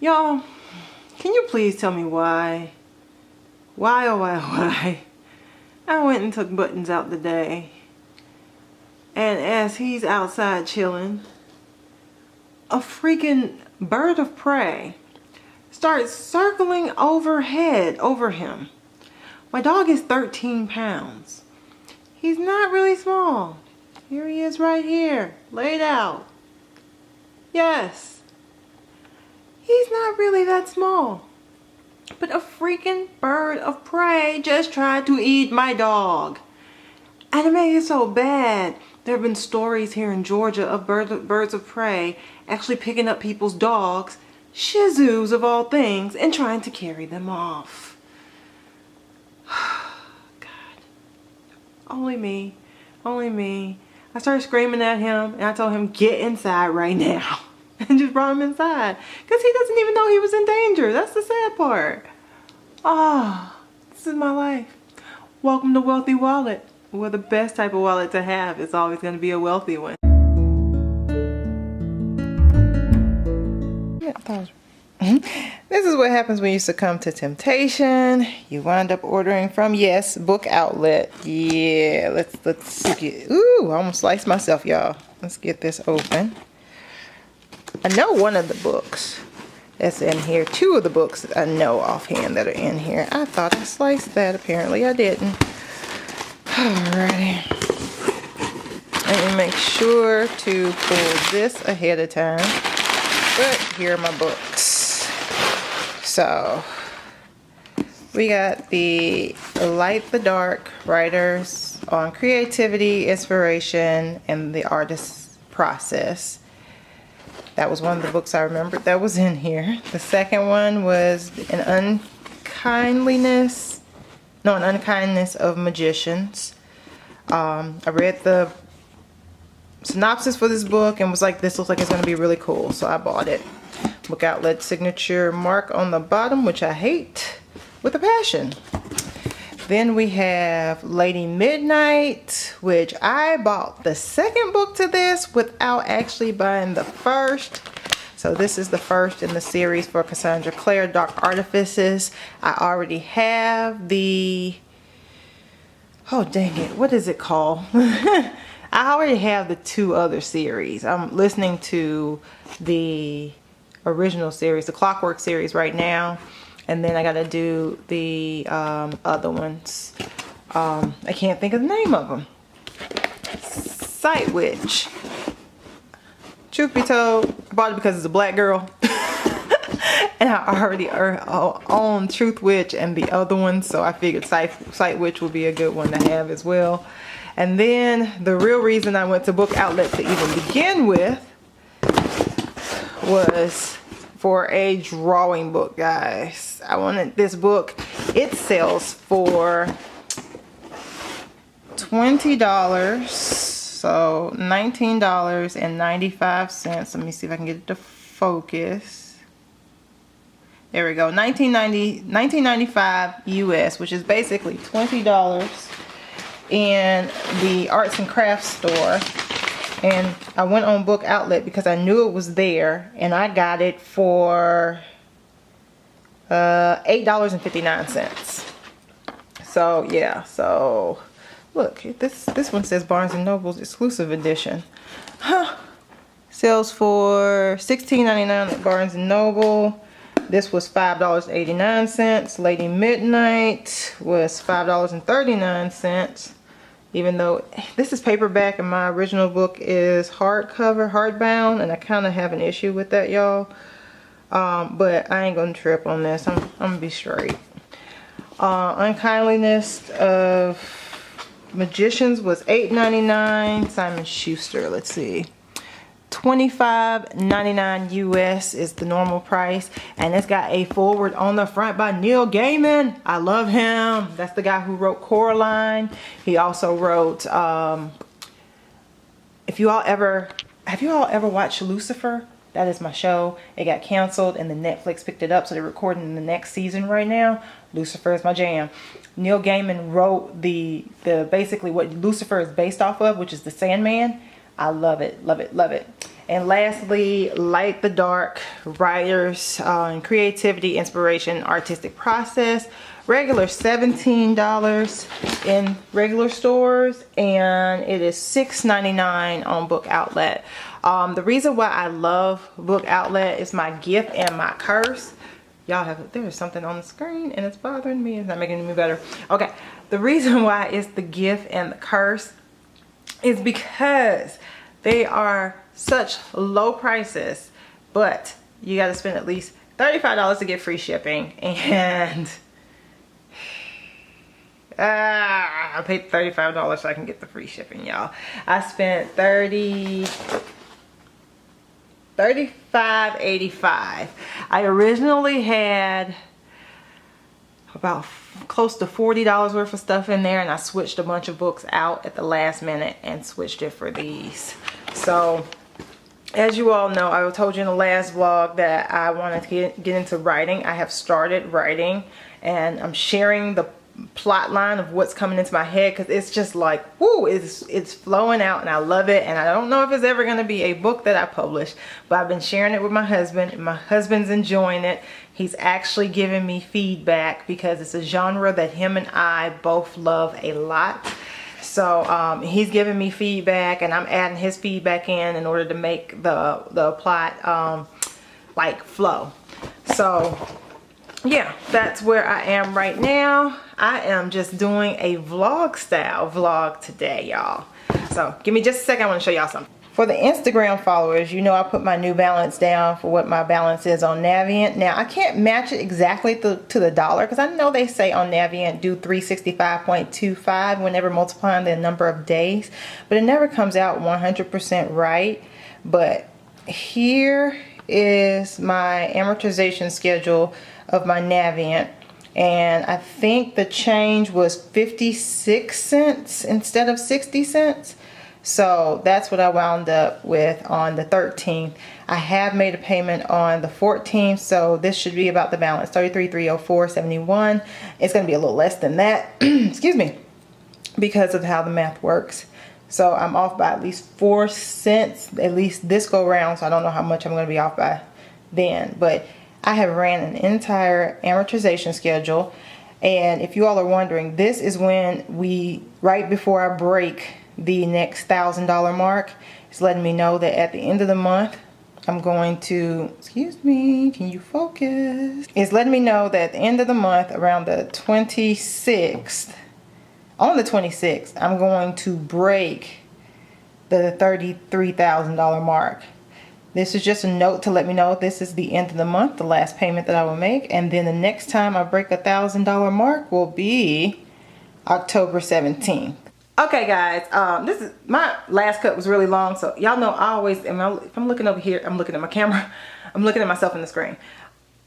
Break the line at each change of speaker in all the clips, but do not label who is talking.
Y'all, can you please tell me why? Why, oh why? I went and took Buttons out today. And as he's outside chilling, a freaking bird of prey starts circling overhead over him. My dog is 13 pounds. He's not really small. Here he is right here, laid out. Yes. He's not really that small. But a freaking bird of prey just tried to eat my dog. And it made it so bad. There have been stories here in Georgia of birds of prey actually picking up people's dogs, Shih-Tzus of all things, and trying to carry them off. God. Only me. Only me. I started screaming at him and I told him, get inside right now. And just brought him inside. Because he doesn't even know he was in danger. That's the sad part. Ah, this is my life. Welcome to Wealthy Wallet. Well, the best type of wallet to have is always going to be a wealthy one. This is what happens when you succumb to temptation. You wind up ordering from, yes, Book Outlet. Yeah, let's get, ooh, I almost sliced myself, y'all. Let's get this open. I know one of the books that's in here. Two of the books that I know offhand that are in here. I thought I sliced that. Apparently I didn't. Alrighty. Let me make sure to pull this ahead of time. But here are my books. So, we got the Light the Dark Writers on Creativity, Inspiration, and the Artist's Process. That was one of the books I remembered that was in here. The second one was An Unkindness of Magicians. I read the synopsis for this book and was like, this looks like it's going to be really cool, so I bought it. Book Outlet signature mark on the bottom, which I hate with a passion. Then we have Lady Midnight, which I bought the second book to this without actually buying the first. So this is the first in the series for Cassandra Clare, Dark Artifices. I already have the, oh dang it, what is it called? I already have the two other series. I'm listening to the original series, the Clockwork series right now. And then I gotta do the other ones. I can't think of the name of them. Sight Witch. Truth be told, I bought it because it's a black girl. And I already own Truth Witch and the other one, so I figured Sight Witch would be a good one to have as well. And then the real reason I went to Book Outlet to even begin with was for a drawing book, guys. I wanted this book. It sells for $20, so $19.95. Let me see if I can get it to focus. There we go. $19.95 US, which is basically $20 in the arts and crafts store. And I went on Book Outlet because I knew it was there, and I got it for $8.59. So yeah, so look, this one says Barnes & Noble's exclusive edition. Huh. Sells for $16.99 at Barnes & Noble. This was $5.89. Lady Midnight was $5.39. Even though this is paperback and my original book is hardcover, hardbound, and I kind of have an issue with that, y'all. But I ain't gonna trip on this. I'm gonna be straight. Unkindness of Magicians was $8.99. Simon Schuster, let's see, $25.99 US is the normal price, and it's got a foreword on the front by Neil Gaiman. I love him. That's the guy who wrote Coraline. He also wrote have you all ever watched Lucifer? That is my show. It got canceled and then Netflix picked it up, so they're recording the next season right now. Lucifer is my jam. Neil Gaiman wrote the basically what Lucifer is based off of, which is the Sandman. I love it, love it, love it. And lastly, Light the Dark, Writers and Creativity, Inspiration, Artistic Process. Regular $17 in regular stores, and it is $6.99 on Book Outlet. The reason why I love Book Outlet is my gift and my curse. Y'all have, there's something on the screen and it's bothering me. It's not making me better. Okay, the reason why it's the gift and the curse is because they are such low prices, but you got to spend at least $35 to get free shipping. And I paid $35 so I can get the free shipping, y'all. I spent $35.85. I originally had about close to $40 worth of stuff in there, and I switched a bunch of books out at the last minute and switched it for these. So as you all know, I told you in the last vlog that I wanted to get into writing. I have started writing, and I'm sharing the plot line of what's coming into my head, because it's just like, whoo, it's flowing out, and I love it. And I don't know if it's ever going to be a book that I publish, but I've been sharing it with my husband, and my husband's enjoying it. He's actually giving me feedback because it's a genre that him and I both love a lot. So he's giving me feedback, and I'm adding his feedback in order to make the plot like flow. So yeah, that's where I am right now. I am just doing a vlog style vlog today, y'all. So give me just a second. I want to show y'all something. For the Instagram followers, you know I put my new balance down for what my balance is on Navient. Now, I can't match it exactly to the dollar, because I know they say on Navient do 365.25 whenever multiplying the number of days, but it never comes out 100% right. But here is my amortization schedule of my Navient, and I think the change was 56 cents instead of 60 cents. So that's what I wound up with on the 13th. I have made a payment on the 14th, so this should be about the balance, $33,304.71. It's going to be a little less than that, excuse me, because of how the math works. So I'm off by at least 4 cents, at least this go round, so I don't know how much I'm going to be off by then. But I have ran an entire amortization schedule, and if you all are wondering, this is when right before I break the next $1,000 mark. It's letting me know that at the end of the month I'm going to, excuse me, can you focus? It's letting me know that at the end of the month, around the 26th, on the 26th, I'm going to break the $33,000 mark. This is just a note to let me know this is the end of the month, the last payment that I will make, and then the next time I break a $1,000 mark will be October 17th. Okay, guys, this is my last cut was really long, so y'all know I always, if I'm looking over here, I'm looking at my camera, I'm looking at myself in the screen.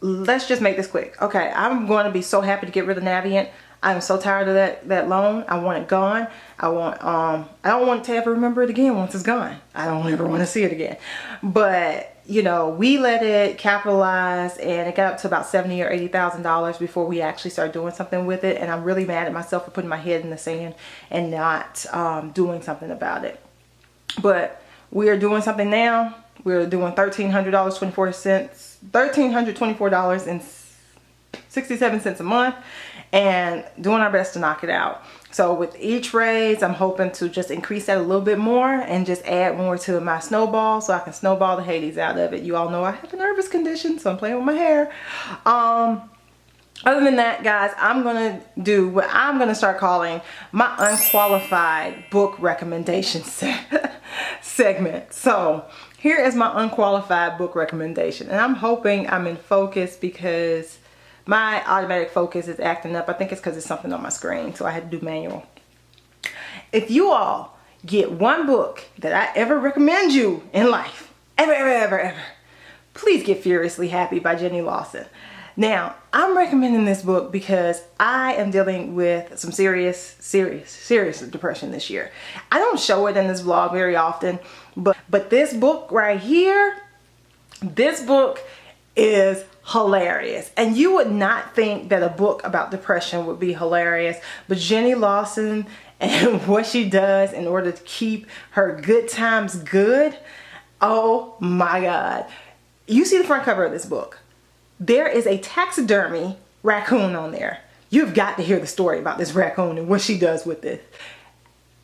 Let's just make this quick. Okay, I'm going to be so happy to get rid of Navient. I'm so tired of that loan. I want it gone. I don't want to ever remember it again once it's gone. I don't ever want to see it again. But you know, we let it capitalize, and it got up to about $70,000 or $80,000 before we actually started doing something with it. And I'm really mad at myself for putting my head in the sand and not doing something about it. But we are doing something now. We're doing $1,324.67 a month, and doing our best to knock it out. So with each raise, I'm hoping to just increase that a little bit more and just add more to my snowball so I can snowball the Hades out of it. You all know I have a nervous condition, so I'm playing with my hair. Other than that, guys, I'm going to do what I'm going to start calling my unqualified book recommendation segment. So here is my unqualified book recommendation. And I'm hoping I'm in focus because my automatic focus is acting up. I think it's because it's something on my screen, so I had to do manual. If you all get one book that I ever recommend you in life, ever, please get Furiously Happy by Jenny Lawson. Now, I'm recommending this book because I am dealing with some serious depression this year. I don't show it in this vlog very often, but this book right here, this book is hilarious. And you would not think that a book about depression would be hilarious, but Jenny Lawson and what she does in order to keep her good times good, Oh my God. You see the front cover of this book. There is a taxidermy raccoon on there. You've got to hear the story about this raccoon and what she does with it.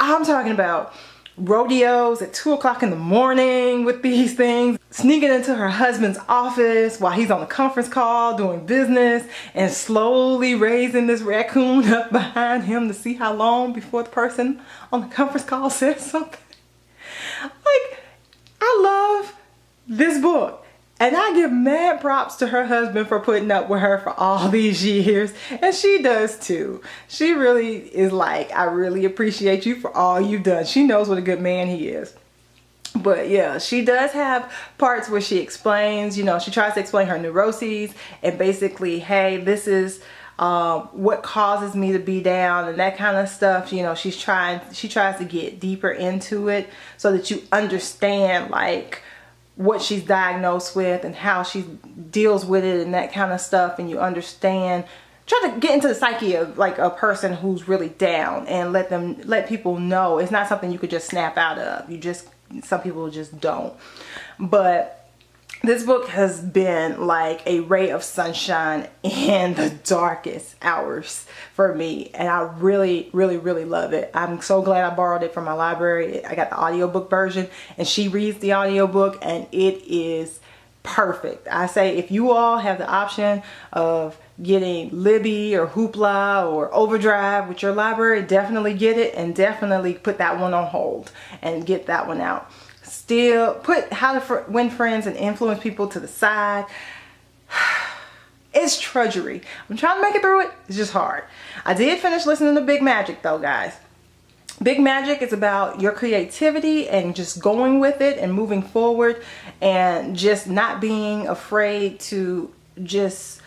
I'm talking about rodeos at 2 o'clock in the morning with these things, sneaking into her husband's office while he's on a conference call doing business, and slowly raising this raccoon up behind him to see how long before the person on the conference call says something. Like, I love this book. And I give mad props to her husband for putting up with her for all these years. And she does too. She really is like, I really appreciate you for all you've done. She knows what a good man he is. But yeah, she does have parts where she explains, you know, she tries to explain her neuroses and basically, hey, this is what causes me to be down and that kind of stuff. You know, she tries to get deeper into it so that you understand like what she's diagnosed with and how she deals with it and that kind of stuff, and you understand, try to get into the psyche of like a person who's really down and let people know it's not something you could just snap out of. Some people just don't. But this book has been like a ray of sunshine in the darkest hours for me. And I really, really, really love it. I'm so glad I borrowed it from my library. I got the audiobook version and she reads the audiobook and it is perfect. I say if you all have the option of getting Libby or Hoopla or Overdrive with your library, definitely get it and definitely put that one on hold and get that one out. Still put How to Win Friends and Influence People to the side. It's drudgery. I'm trying to make it through it. It's just hard. I did finish listening to Big Magic though, guys. Big Magic is about your creativity and just going with it and moving forward and just not being afraid to just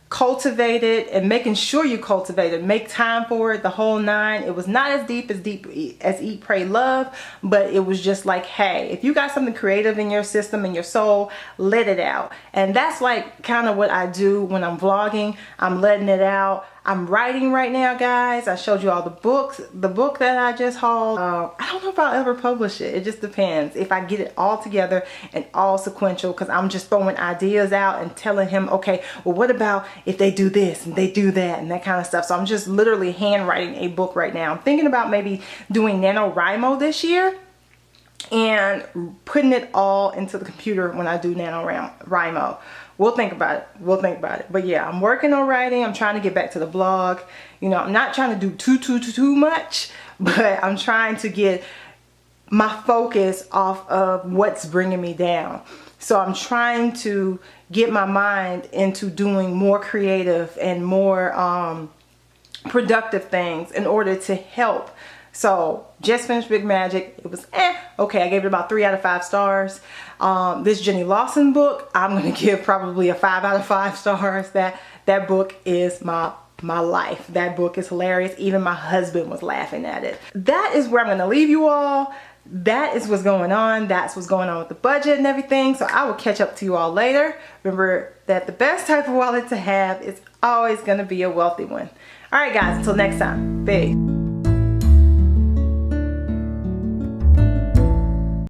cultivate it and making sure you cultivate it, make time for it, the whole nine. It was not as deep as Eat, Pray, Love, but it was just like, hey, if you got something creative in your system and your soul, let it out. And that's like kind of what I do when I'm vlogging. I'm letting it out. I'm writing right now, guys. I showed you all the books. The book that I just hauled, I don't know if I'll ever publish it. It just depends if I get it all together and all sequential, because I'm just throwing ideas out and telling him, okay, well, what about if they do this and they do that and that kind of stuff. So I'm just literally handwriting a book right now. I'm thinking about maybe doing NaNoWriMo this year and putting it all into the computer when I do NaNoWriMo. We'll think about it. We'll think about it. But yeah, I'm working on writing. I'm trying to get back to the blog. You know, I'm not trying to do too much, but I'm trying to get my focus off of what's bringing me down. So I'm trying to get my mind into doing more creative and more productive things in order to help. So just finished Big Magic. It was okay. I gave it about 3 out of 5 stars. This Jenny Lawson book, I'm gonna give probably a 5 out of 5 stars. That book is my life. That book is hilarious. Even my husband was laughing at it. That is where I'm gonna leave you all. That is what's going on. That's what's going on with the budget and everything. So I will catch up to you all later. Remember that the best type of wallet to have is always gonna be a wealthy one. All right, guys, until next time. Peace.